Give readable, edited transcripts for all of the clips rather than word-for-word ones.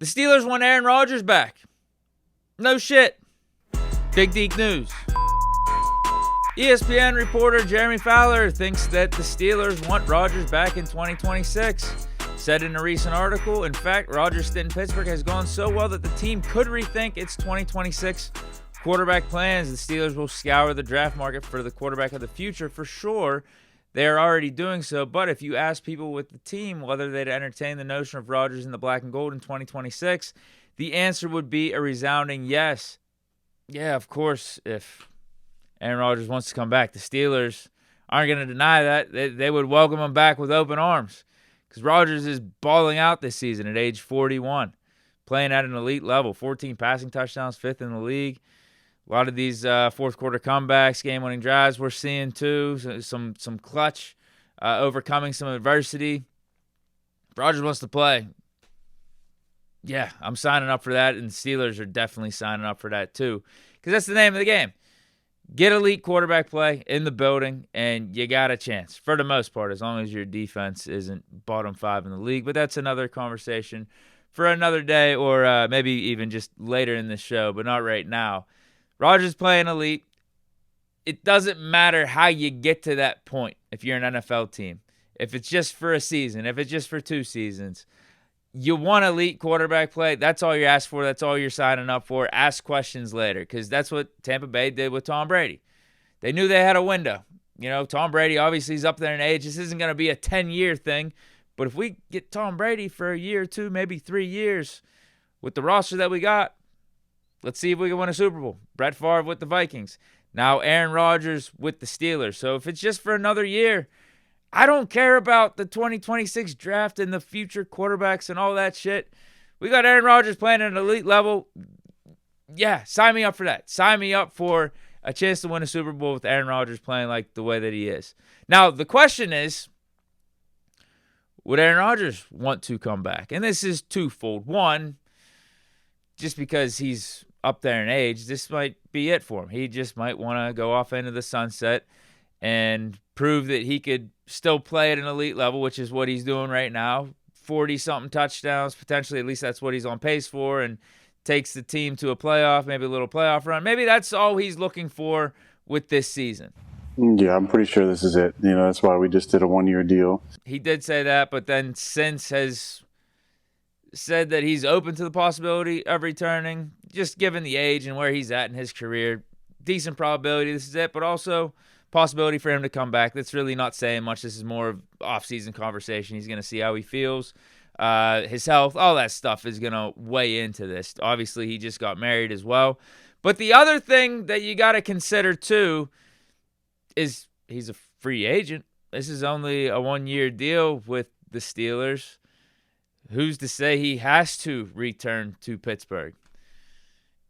The Steelers want Aaron Rodgers back. No shit. Big Deek News. ESPN reporter Jeremy Fowler thinks that the Steelers want Rodgers back in 2026. Said in a recent article, in fact, Rodgers' stint in Pittsburgh has gone so well that the team could rethink its 2026 quarterback plans. The Steelers will scour the draft market for the quarterback of the future for sure. They are already doing so, but if you ask people with the team whether they'd entertain the notion of Rodgers in the black and gold in 2026, the answer would be a resounding yes. Yeah, of course, if Aaron Rodgers wants to come back, the Steelers aren't going to deny that. They would welcome him back with open arms because Rodgers is balling out this season at age 41, playing at an elite level, 14 passing touchdowns, 5th in the league. A lot of these fourth quarter comebacks, game-winning drives we're seeing too, some clutch, overcoming some adversity. Rodgers wants to play. Yeah, I'm signing up for that, and the Steelers are definitely signing up for that too because that's the name of the game. Get elite quarterback play in the building, and you got a chance for the most part, as long as your defense isn't bottom 5 in the league. But that's another conversation for another day or maybe even just later in the show, but not right now. Rodgers playing elite. It doesn't matter how you get to that point if you're an NFL team. If it's just for a season, if it's just for 2 seasons, you want elite quarterback play. That's all you're asked for. That's all you're signing up for. Ask questions later because that's what Tampa Bay did with Tom Brady. They knew they had a window. You know, Tom Brady obviously is up there in age. This isn't going to be a 10-year thing. But if we get Tom Brady for a year or 2, maybe 3 years with the roster that we got, let's see if we can win a Super Bowl. Brett Favre with the Vikings. Now Aaron Rodgers with the Steelers. So if it's just for another year, I don't care about the 2026 draft and the future quarterbacks and all that shit. We got Aaron Rodgers playing at an elite level. Yeah, sign me up for that. Sign me up for a chance to win a Super Bowl with Aaron Rodgers playing like the way that he is. Now, the question is, would Aaron Rodgers want to come back? And this is twofold. One, just because he's up there in age, this might be it for him. He just might want to go off into the sunset and prove that he could still play at an elite level, which is what he's doing right now. 40-something touchdowns, potentially, at least that's what he's on pace for, and takes the team to a playoff, maybe a little playoff run. Maybe that's all he's looking for with this season. Yeah, I'm pretty sure this is it. You know, that's why we just did a 1-year deal. He did say that, but then since has said that he's open to the possibility of returning, just given the age and where he's at in his career. Decent probability this is it, but also possibility for him to come back. That's really not saying much. This is more of off-season conversation. He's going to see how he feels. His health, all that stuff is going to weigh into this. Obviously, he just got married as well. But the other thing that you got to consider, too, is he's a free agent. This is only a 1-year deal with the Steelers. Who's to say he has to return to Pittsburgh?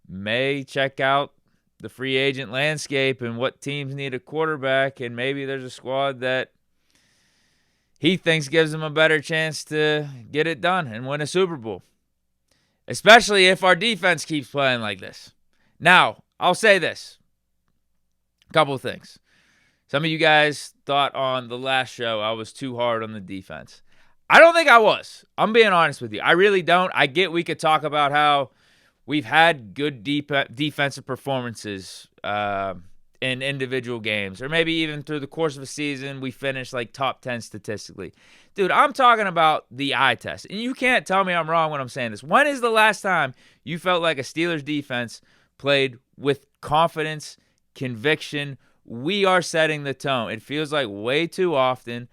May check out the free agent landscape and what teams need a quarterback, and maybe there's a squad that he thinks gives him a better chance to get it done and win a Super Bowl, especially if our defense keeps playing like this. Now, I'll say this. A couple of things. Some of you guys thought on the last show I was too hard on the defense. I don't think I was. I'm being honest with you. I really don't. I get we could talk about how we've had good defensive performances in individual games, or maybe even through the course of a season, we finished like top 10 statistically. Dude, I'm talking about the eye test, and you can't tell me I'm wrong when I'm saying this. When is the last time you felt like a Steelers defense played with confidence, conviction? We are setting the tone. It feels like way too often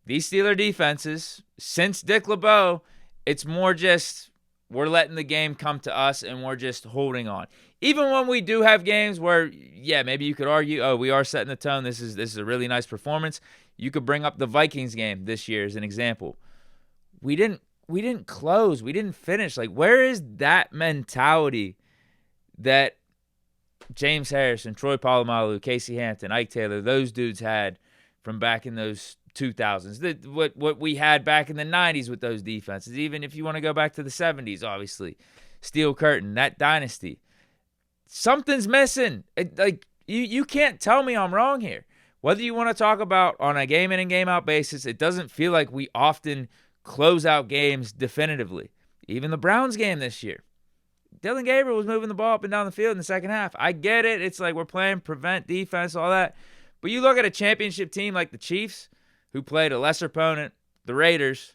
these Steeler defenses, since Dick LeBeau, it's more just we're letting the game come to us and we're just holding on. Even when we do have games where, yeah, maybe you could argue, oh, we are setting the tone. This is a really nice performance. You could bring up the Vikings game this year as an example. We didn't close. We didn't finish. Like, where is that mentality that James Harrison, Troy Polamalu, Casey Hampton, Ike Taylor, those dudes had from back in those 2000s, what we had back in the 90s with those defenses, even if you want to go back to the 70s, obviously, Steel Curtain, that dynasty. Something's missing. You can't tell me I'm wrong here. Whether you want to talk about on a game in and game out basis, it doesn't feel like we often close out games definitively. Even the Browns game this year. Dylan Gabriel was moving the ball up and down the field in the second half. I get it. It's like we're playing prevent defense, all that. But you look at a championship team like the Chiefs, who played a lesser opponent, the Raiders,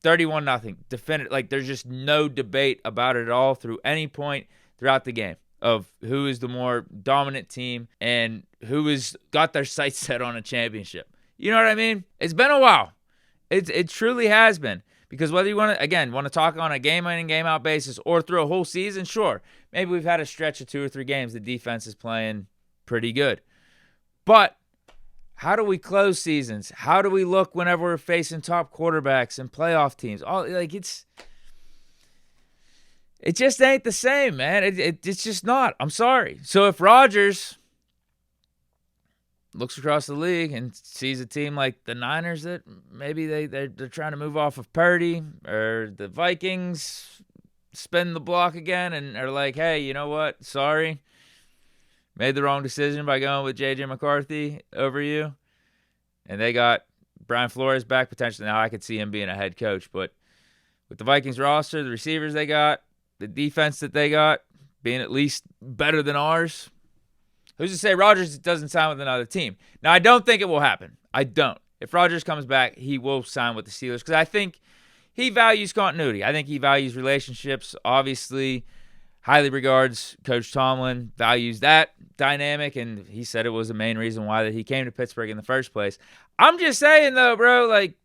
31-0. Defended, like there's just no debate about it at all through any point throughout the game of who is the more dominant team and who has got their sights set on a championship. You know what I mean? It's been a while. It truly has been. Because whether you want to talk on a game-in and game-out basis or through a whole season, sure. Maybe we've had a stretch of 2 or 3 games the defense is playing pretty good. But how do we close seasons? How do we look whenever we're facing top quarterbacks and playoff teams? It just ain't the same, man. It's just not. I'm sorry. So if Rodgers looks across the league and sees a team like the Niners that maybe they're trying to move off of Purdy, or the Vikings spin the block again and are like, hey, you know what? Sorry. Made the wrong decision by going with J.J. McCarthy over you. And they got Brian Flores back potentially. Now I could see him being a head coach. But with the Vikings roster, the receivers they got, the defense that they got being at least better than ours, who's to say Rodgers doesn't sign with another team? Now, I don't think it will happen. I don't. If Rodgers comes back, he will sign with the Steelers because I think he values continuity. I think he values relationships. Obviously, highly regards Coach Tomlin, values that dynamic, and he said it was the main reason why that he came to Pittsburgh in the first place. I'm just saying, though, bro, like,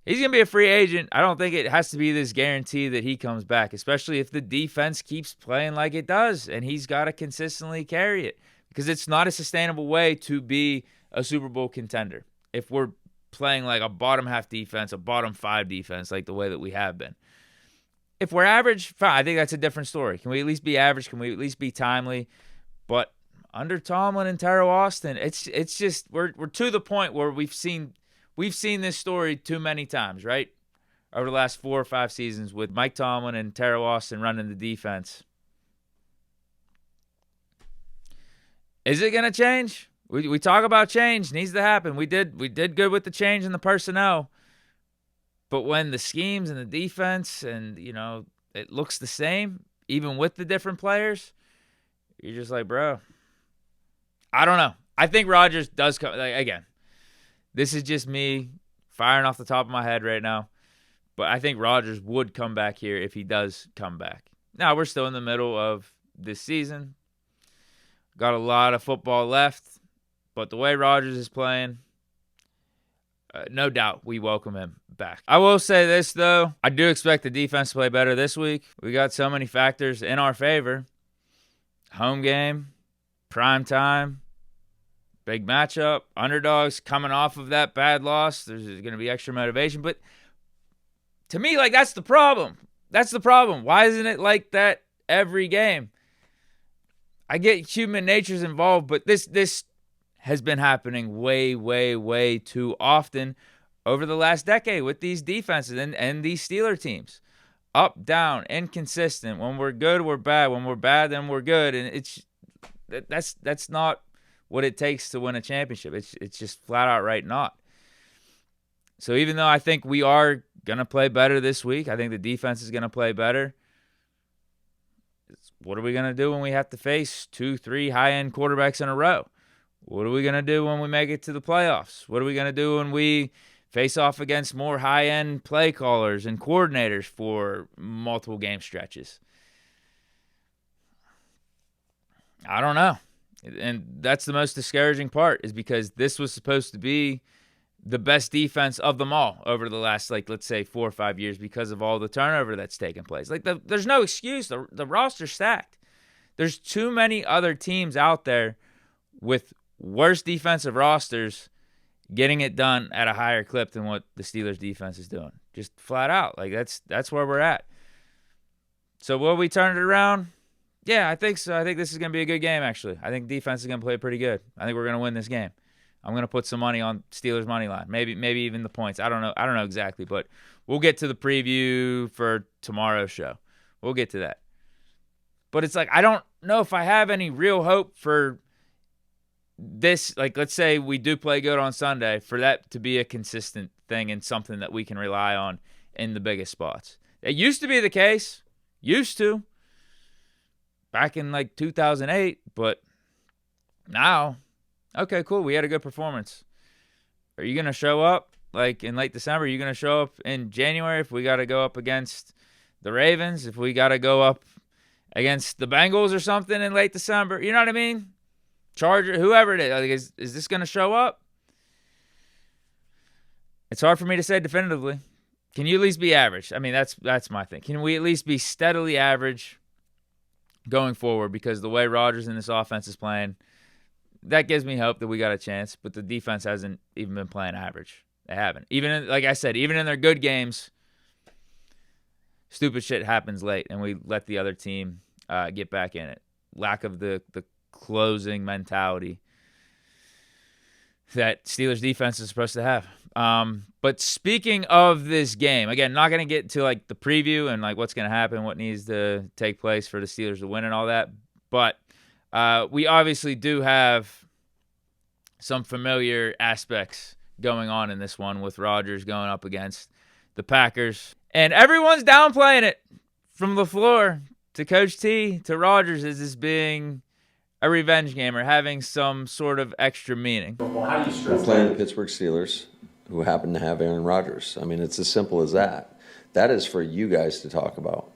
he's going to be a free agent. I don't think it has to be this guarantee that he comes back, especially if the defense keeps playing like it does, and he's got to consistently carry it because it's not a sustainable way to be a Super Bowl contender if we're playing like a bottom half defense, a bottom 5 defense like the way that we have been. If we're average, fine, I think that's a different story. Can we at least be average? Can we at least be timely? But under Tomlin and Terrell Austin, it's just we're to the point where we've seen this story too many times, right? Over the last 4 or 5 seasons with Mike Tomlin and Terrell Austin running the defense. Is it going to change? We talk about change. Needs to happen. We did good with the change in the personnel. But when the schemes and the defense and, it looks the same, even with the different players, you're just like, bro, I don't know. I think Rodgers does come. Like, again, this is just me firing off the top of my head right now. But I think Rodgers would come back here if he does come back. Now, we're still in the middle of this season. Got a lot of football left. But the way Rodgers is playing, no doubt we welcome him back. I will say this, though. I do expect the defense to play better this week. We got so many factors in our favor. Home game, prime time, big matchup, underdogs coming off of that bad loss. There's going to be extra motivation. But to me, like, that's the problem. That's the problem. Why isn't it like that every game? I get human nature's involved, but this has been happening way, way, way too often over the last decade with these defenses and these Steeler teams. Up, down, inconsistent. When we're good, we're bad. When we're bad, then we're good. And that's not what it takes to win a championship. It's just flat out right not. So even though I think we are going to play better this week, I think the defense is going to play better. What are we going to do when we have to face 2, 3 high-end quarterbacks in a row? What are we going to do when we make it to the playoffs? What are we going to do when we face off against more high-end play callers and coordinators for multiple game stretches? I don't know. And that's the most discouraging part, is because this was supposed to be the best defense of them all over the last, let's say 4 or 5 years because of all the turnover that's taken place. There's no excuse. The roster's stacked. There's too many other teams out there with worse defensive rosters getting it done at a higher clip than what the Steelers defense is doing. Just flat out. That's where we're at. So will we turn it around? Yeah, I think so. I think this is going to be a good game, actually. I think defense is going to play pretty good. I think we're going to win this game. I'm going to put some money on Steelers money line. Maybe even the points. I don't know exactly, but we'll get to the preview for tomorrow's show. We'll get to that. But it's like, I don't know if I have any real hope for this. Like, let's say we do play good on Sunday, for that to be a consistent thing and something that we can rely on in the biggest spots. It used to be the case. Used to. Back in like 2008. But now, okay, cool. We had a good performance. Are you going to show up like in late December? Are you going to show up in January if we got to go up against the Ravens? If we got to go up against the Bengals or something in late December? You know what I mean? Charger, whoever it is. Like, is this going to show up? It's hard for me to say definitively. Can you at least be average? I mean, that's my thing. Can we at least be steadily average going forward? Because the way Rodgers and this offense is playing, that gives me hope that we got a chance. But the defense hasn't even been playing average. They haven't. Even like I said, even in their good games, stupid shit happens late, and we let the other team get back in it. Lack of the closing mentality that Steelers defense is supposed to have. But speaking of this game, again, not going to get to like the preview and like what's going to happen, what needs to take place for the Steelers to win and all that. But we obviously do have some familiar aspects going on in this one with Rodgers going up against the Packers. And everyone's downplaying it from LaFleur to Coach T to Rodgers as this being a revenge game or having some sort of extra meaning. Well, how do you stress playing the Pittsburgh Steelers, who happen to have Aaron Rodgers? I mean, it's as simple as that. That is for you guys to talk about.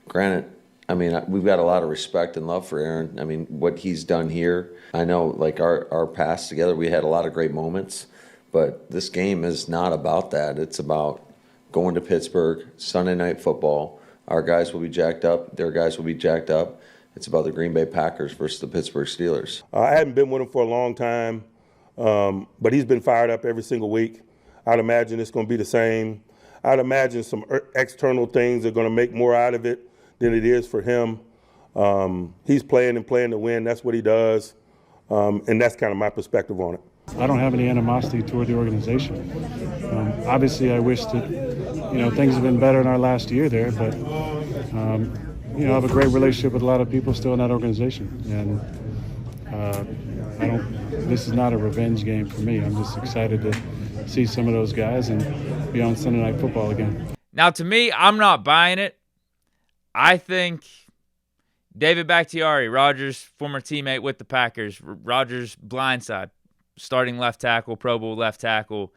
Granted, I mean, we've got a lot of respect and love for Aaron. I mean, what he's done here. I know, like, our past together, we had a lot of great moments. But this game is not about that. It's about going to Pittsburgh, Sunday Night Football. Our guys will be jacked up. Their guys will be jacked up. It's about the Green Bay Packers versus the Pittsburgh Steelers. I hadn't been with him for a long time, but he's been fired up every single week. I'd imagine it's going to be the same. I'd imagine some external things are going to make more out of it than it is for him. He's playing to win. That's what he does, and that's kind of my perspective on it. I don't have any animosity toward the organization. Obviously, I wish that things have been better in our last year there, but I have a great relationship with a lot of people still in that organization, and this is not a revenge game for me. I'm just excited to see some of those guys and be on Sunday Night Football again. Now, to me, I'm not buying it. I think David Bakhtiari, Rodgers' former teammate with the Packers, Rodgers' blindside, starting left tackle, Pro Bowl left tackle.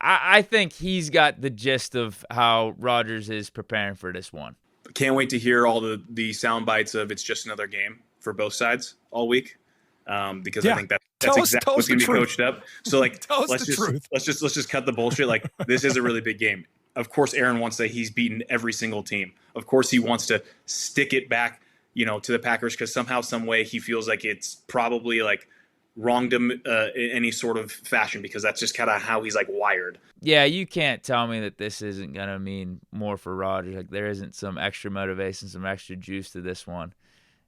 I think he's got the gist of how Rodgers is preparing for this one. Can't wait to hear all the sound bites of it's just another game for both sides all week, because I think that's exactly what's going to be coached up. So like, let's just cut the bullshit. Like, this is a really big game. Of course, Aaron wants to say he's beaten every single team. Of course, he wants to stick it back, to the Packers because somehow, some way, he feels like it's probably like wronged him in any sort of fashion because that's just kind of how he's like wired. Yeah, you can't tell me that this isn't going to mean more for Rodgers. Like, there isn't some extra motivation, some extra juice to this one.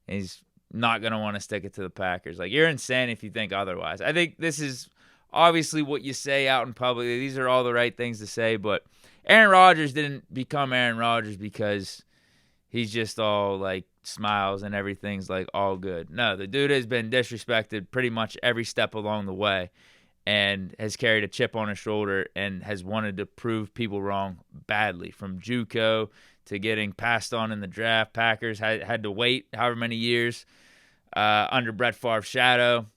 He's not going to want to stick it to the Packers. Like, you're insane if you think otherwise. I think this is obviously what you say out in public. These are all the right things to say, but Aaron Rodgers didn't become Aaron Rodgers because he's just all like smiles and everything's like all good. No, the dude has been disrespected pretty much every step along the way and has carried a chip on his shoulder and has wanted to prove people wrong badly, from JUCO to getting passed on in the draft. Packers had to wait however many years under Brett Favre's shadow.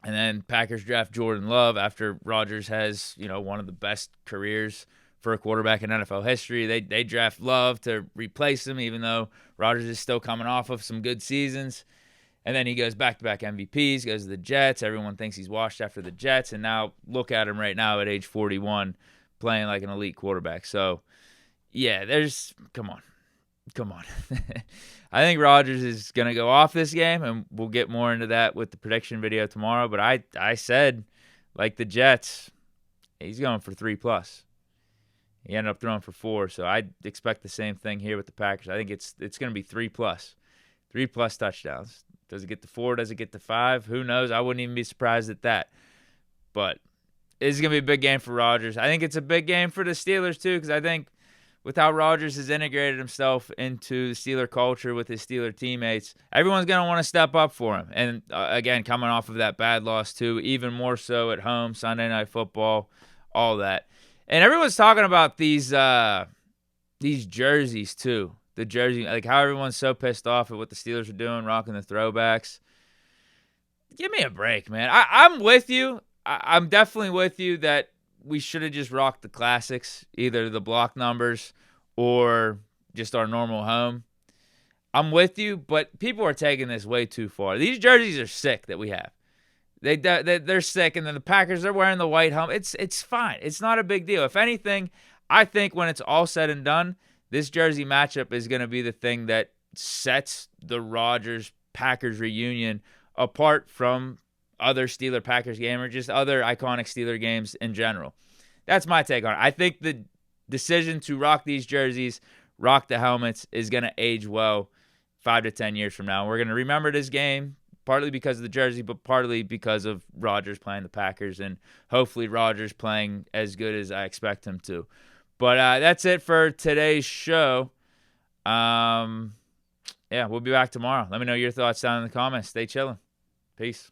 And then Packers draft Jordan Love after Rodgers has, one of the best careers for a quarterback in NFL history. They draft Love to replace him, even though Rodgers is still coming off of some good seasons. And then he goes back-to-back MVPs, goes to the Jets. Everyone thinks he's washed after the Jets. And now look at him right now at age 41 playing like an elite quarterback. So, yeah, come on. I think Rodgers is going to go off this game, and we'll get more into that with the prediction video tomorrow. But I said, like the Jets, he's going for 3+. He ended up throwing for 4, so I expect the same thing here with the Packers. I think it's going to be 3+. 3+ touchdowns. Does it get to 4? Does it get to 5? Who knows? I wouldn't even be surprised at that. But it's going to be a big game for Rodgers. I think it's a big game for the Steelers, too, because I think with how Rodgers has integrated himself into the Steeler culture with his Steeler teammates, everyone's going to want to step up for him. And, again, coming off of that bad loss, too, even more so at home, Sunday Night Football, all that. And everyone's talking about these these jerseys too. The jersey, like how everyone's so pissed off at what the Steelers are doing, rocking the throwbacks. Give me a break, man. I'm with you. I'm definitely with you that we should have just rocked the classics, either the block numbers or just our normal home. I'm with you, but people are taking this way too far. These jerseys are sick that we have. They're sick, and then the Packers, they're wearing the white helmet. It's fine. It's not a big deal. If anything, I think when it's all said and done, this jersey matchup is going to be the thing that sets the Rodgers-Packers reunion apart from other Steeler-Packers game or just other iconic Steeler games in general. That's my take on it. I think the decision to rock these jerseys, rock the helmets, is going to age well 5 to 10 years from now. We're going to remember this game, partly because of the jersey, but partly because of Rodgers playing the Packers and hopefully Rodgers playing as good as I expect him to. But that's it for today's show. Yeah, we'll be back tomorrow. Let me know your thoughts down in the comments. Stay chilling. Peace.